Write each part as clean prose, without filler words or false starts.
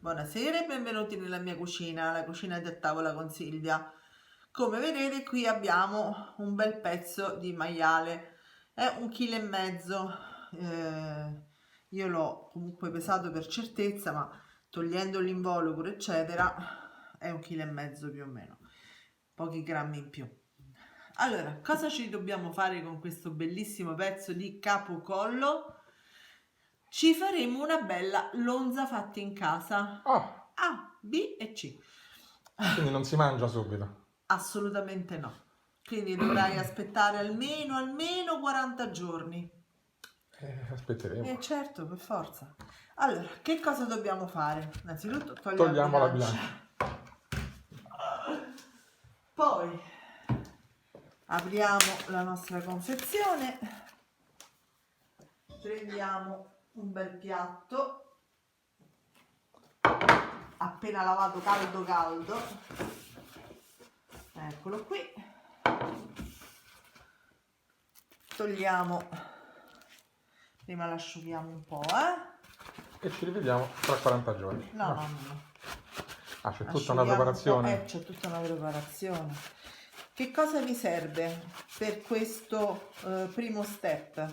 Buonasera e benvenuti nella mia cucina, la cucina da tavola con Silvia. Come vedete qui abbiamo un bel pezzo di maiale, è 1,5 kg. Io l'ho comunque pesato per certezza, ma togliendo l'involucro eccetera è 1,5 kg più o meno, pochi grammi in più. Allora, cosa ci dobbiamo fare con questo bellissimo pezzo di capocollo? Ci faremo una bella lonza fatta in casa. Ah, A, B e C. quindi non si mangia subito. Assolutamente no. Quindi dovrai aspettare almeno 40 giorni. Aspetteremo. Certo, per forza. Allora, che cosa dobbiamo fare? Innanzitutto Togliamo la bilancia. Poi apriamo la nostra confezione. Prendiamo un bel piatto appena lavato caldo, eccolo qui. Togliamo, prima l'asciughiamo un po', E ci rivediamo tra 40 giorni. no. Ah, c'è tutta una preparazione. C'è tutta una preparazione. Che cosa vi serve per questo primo step?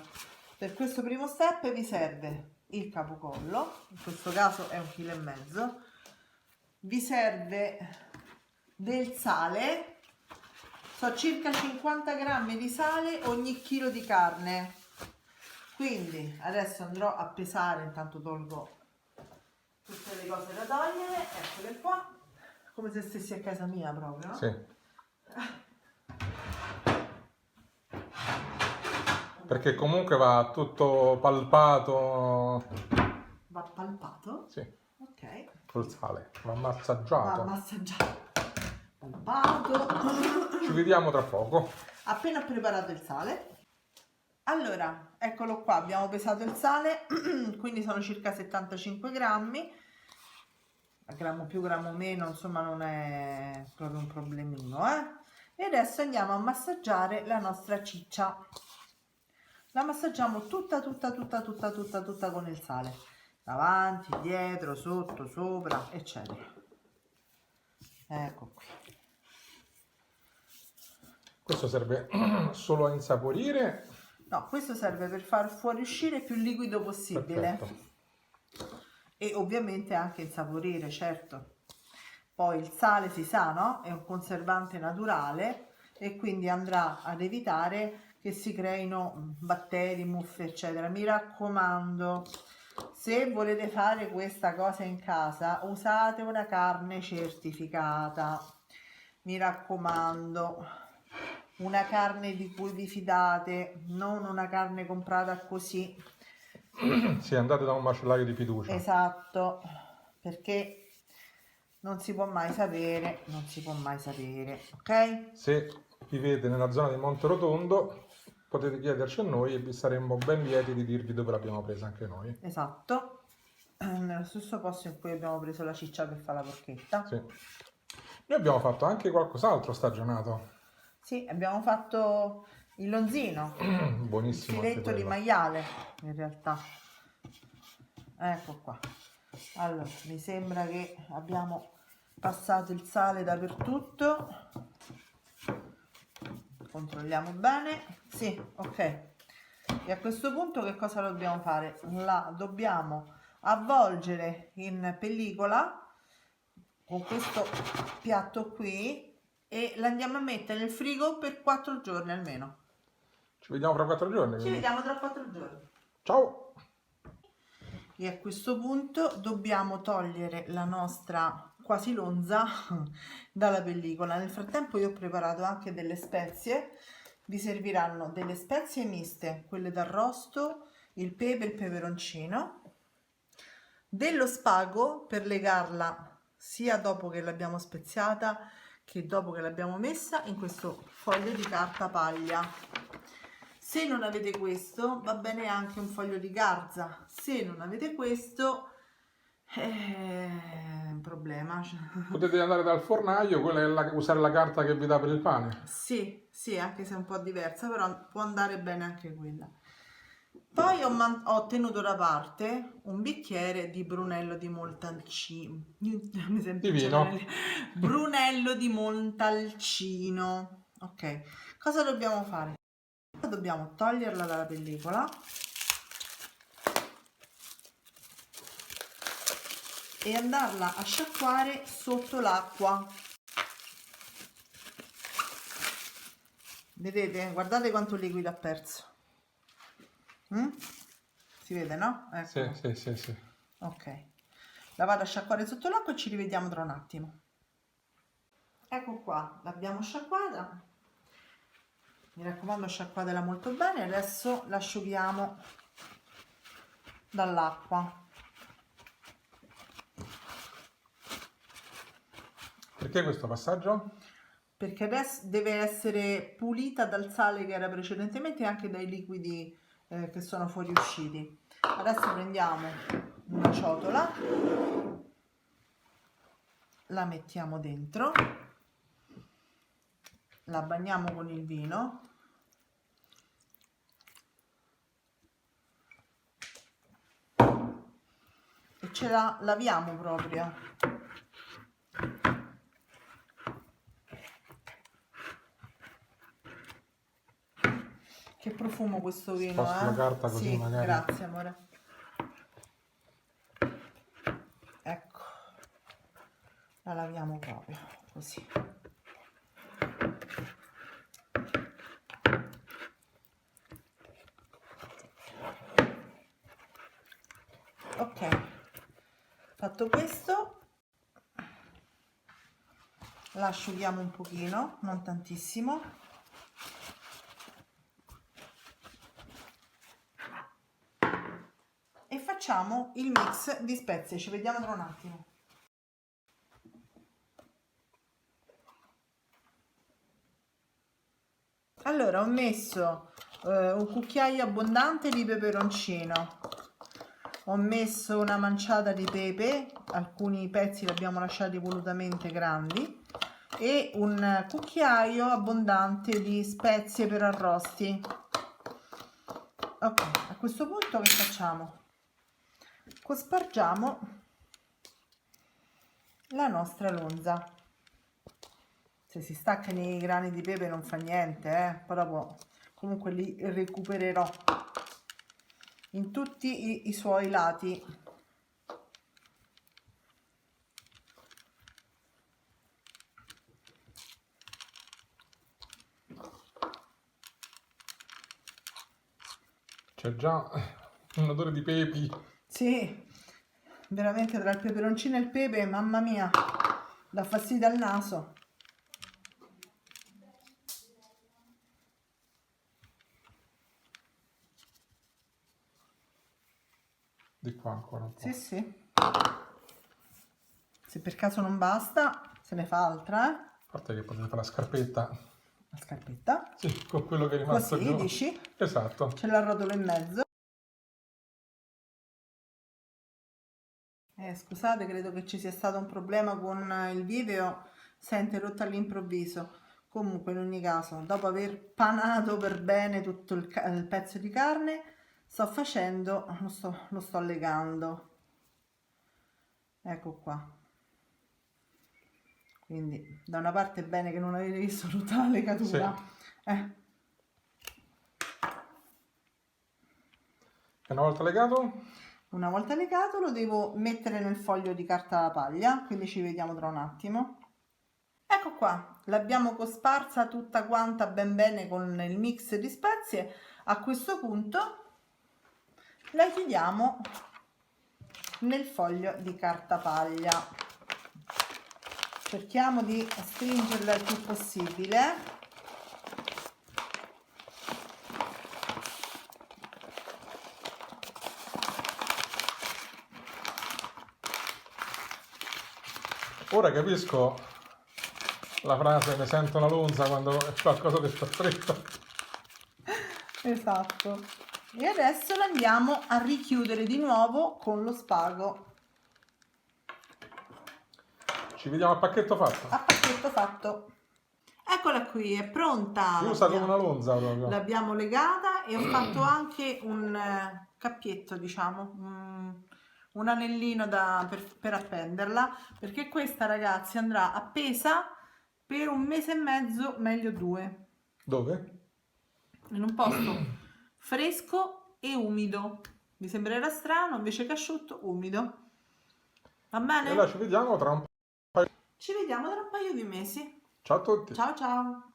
Per questo primo step vi serve il capocollo, in questo caso è 1,5 kg. Vi serve del sale, circa 50 grammi di sale ogni chilo di carne. Quindi adesso andrò a pesare, intanto tolgo tutte le cose da togliere, eccole qua, come se stessi a casa mia proprio, no? Sì. Perché comunque va tutto palpato. Va palpato? Sì. Ok. Col sale. Va massaggiato. Palpato. Ci vediamo tra poco. Appena ho preparato il sale. Allora, eccolo qua, abbiamo pesato il sale, quindi sono circa 75 grammi, grammo più, grammo meno, insomma non è proprio un problemino, E adesso andiamo a massaggiare la nostra ciccia. La massaggiamo tutta con il sale, davanti, dietro, sotto, sopra, eccetera. Ecco qui. Questo serve solo a insaporire. No, questo serve per far fuoriuscire più liquido possibile. Perfetto. E ovviamente anche insaporire, certo. Poi il sale si sa, no? È un conservante naturale e quindi andrà ad evitare che si creino batteri, muffe, eccetera. Mi raccomando, se volete fare questa cosa in casa, usate una carne certificata. Mi raccomando, una carne di cui vi fidate, non una carne comprata così. Sì, andate da un macellaio di fiducia. Esatto, perché non si può mai sapere, ok? Se vivete nella zona di Monterotondo, potete chiederci a noi e vi saremmo ben lieti di dirvi dove l'abbiamo presa anche noi. Esatto, nello stesso posto in cui abbiamo preso la ciccia per fare la porchetta. Sì. Noi abbiamo fatto anche qualcos'altro stagionato. Sì, abbiamo fatto il lonzino, Buonissimo. il filetto di maiale, in realtà. Ecco qua. Allora, mi sembra che abbiamo passato il sale dappertutto. Controlliamo bene. Sì, ok. E a questo punto che cosa dobbiamo fare? La dobbiamo avvolgere in pellicola con questo piatto qui e la andiamo a mettere nel frigo per 4 giorni almeno. Ci vediamo fra 4 giorni. Ci Quindi. vediamo tra 4 giorni. Ciao! E a questo punto dobbiamo togliere la nostra quasi lonza dalla pellicola. Nel frattempo io ho preparato anche delle spezie. Vi serviranno delle spezie miste, quelle d'arrosto, il pepe e il peperoncino, dello spago per legarla sia dopo che l'abbiamo speziata che dopo che l'abbiamo messa in questo foglio di carta paglia. Se non avete questo va bene anche un foglio di garza, se non avete questo è un problema. Potete andare dal fornaio, quella è usare la carta che vi dà per il pane. Sì, anche se è un po' diversa, però può andare bene anche quella. Poi ho tenuto da parte un bicchiere di Brunello di Montalcino. Mi sento Di vino. Brunello di Montalcino. Ok, cosa dobbiamo fare? Dobbiamo toglierla dalla pellicola e andarla a sciacquare sotto l'acqua. Vedete? Guardate quanto liquido ha perso. Si vede, no? Ecco. Sì. Ok, la vado a sciacquare sotto l'acqua e ci rivediamo tra un attimo. Ecco qua, l'abbiamo sciacquata. Mi raccomando, sciacquatela molto bene. Adesso l'asciughiamo dall'acqua. Perché questo passaggio? Perché adesso deve essere pulita dal sale che era precedentemente e anche dai liquidi che sono fuoriusciti. Adesso prendiamo una ciotola, la mettiamo dentro, la bagniamo con il vino e ce la laviamo proprio. Che profumo questo vino, Sposto la carta così sì, magari. grazie amore. Ecco, la laviamo proprio così. Ok, fatto questo, la asciughiamo un pochino, non tantissimo. E facciamo il mix di spezie, ci vediamo tra un attimo. Allora, ho messo un cucchiaio abbondante di peperoncino, ho messo una manciata di pepe, alcuni pezzi li abbiamo lasciati volutamente grandi, e un cucchiaio abbondante di spezie per arrosti. Ok, a questo punto che facciamo? Cospargiamo la nostra lonza. Se si staccano i grani di pepe non fa niente, poi dopo comunque li recupererò in tutti i suoi lati. C'è già un odore di pepi. Sì, veramente tra il peperoncino e il pepe, mamma mia, dà fastidio al naso. Di qua ancora un po'. Sì, sì. Se per caso non basta, se ne fa altra, A parte che potete fare la scarpetta. La scarpetta. Sì, con quello che è rimasto Così, giù. dici? Esatto. Ce la rotolo in mezzo. Scusate, credo che ci sia stato un problema con il video, si è interrotto all'improvviso. Comunque, in ogni caso, dopo aver panato per bene tutto il pezzo di carne, sto facendo, lo sto legando. Ecco qua. Quindi, da una parte è bene che non avete visto tutta la legatura. Sì. E una volta legato? Una volta legato lo devo mettere nel foglio di carta da paglia, quindi ci vediamo tra un attimo. Ecco qua, l'abbiamo cosparsa tutta quanta ben bene con il mix di spezie. A questo punto la chiudiamo nel foglio di carta paglia. Cerchiamo di stringerla il più possibile. Ora capisco la frase "ne sento una lonza" quando è qualcosa che sta freddo. Esatto. E adesso la andiamo a richiudere di nuovo con lo spago. Ci vediamo al pacchetto fatto. A pacchetto fatto. Eccola qui, è pronta. Si usa come una lonza proprio. L'abbiamo legata e ho fatto anche un cappietto, diciamo, un anellino per appenderla, perché questa, ragazzi, andrà appesa per 1 mese e mezzo, meglio 2, Dove? in un posto fresco e umido. Mi sembrerà strano, invece che asciutto, umido. Va E bene? allora ci vediamo tra un po'. Ci vediamo tra un paio di mesi. Ciao a tutti. Ciao ciao!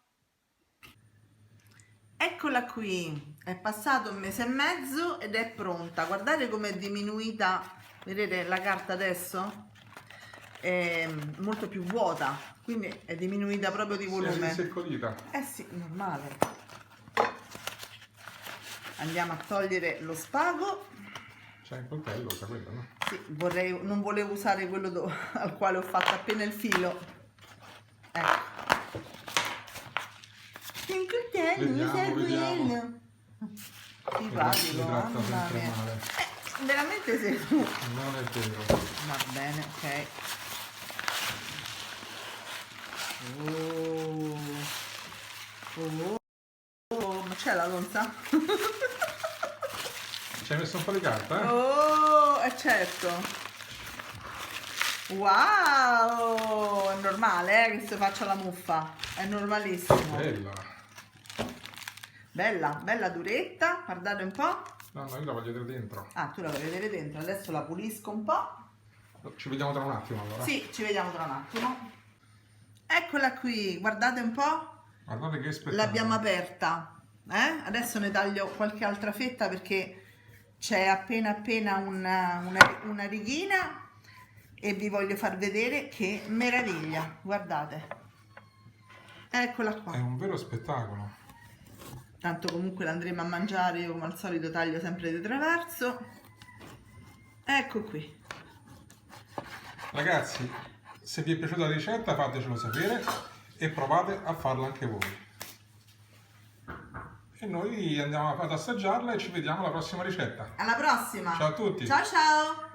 Eccola qui, è passato 1 mese e mezzo ed è pronta. Guardate com'è diminuita, vedete la carta adesso? È molto più vuota, quindi è diminuita proprio di Si è volume. riseccolita. Eh sì, normale. Andiamo a togliere lo spago. C'è un coltello, sa quello, no? Sì, non volevo usare quello al quale ho fatto appena il filo. Ecco. Il coltello, Vediamo, usa vediamo. quello. Simpatico, Mi tratta mamma sempre mia. male. Veramente sì. Non è vero. Va bene, ok. Ma c'è la lonza? Ci hai messo un po' di carta, eh? Oh, certo. Wow, è normale che si faccia la muffa, è normalissimo. Bella. Bella, bella duretta, guardate un po'. No, io la voglio vedere dentro. Ah, tu la vuoi vedere dentro, adesso la pulisco un po'. Ci vediamo tra un attimo allora. Sì, ci vediamo tra un attimo. Eccola qui, guardate un po'. Guardate che spettacolo. L'abbiamo aperta. Adesso ne taglio qualche altra fetta perché c'è appena una righina e vi voglio far vedere che meraviglia. Guardate. Eccola qua. È un vero spettacolo. Tanto comunque l'andremo a mangiare, io come al solito taglio sempre di traverso. Ecco qui. Ragazzi, se vi è piaciuta la ricetta fatecelo sapere e provate a farla anche voi. E noi andiamo ad assaggiarla e ci vediamo alla prossima ricetta. Alla prossima. Ciao a tutti. Ciao ciao.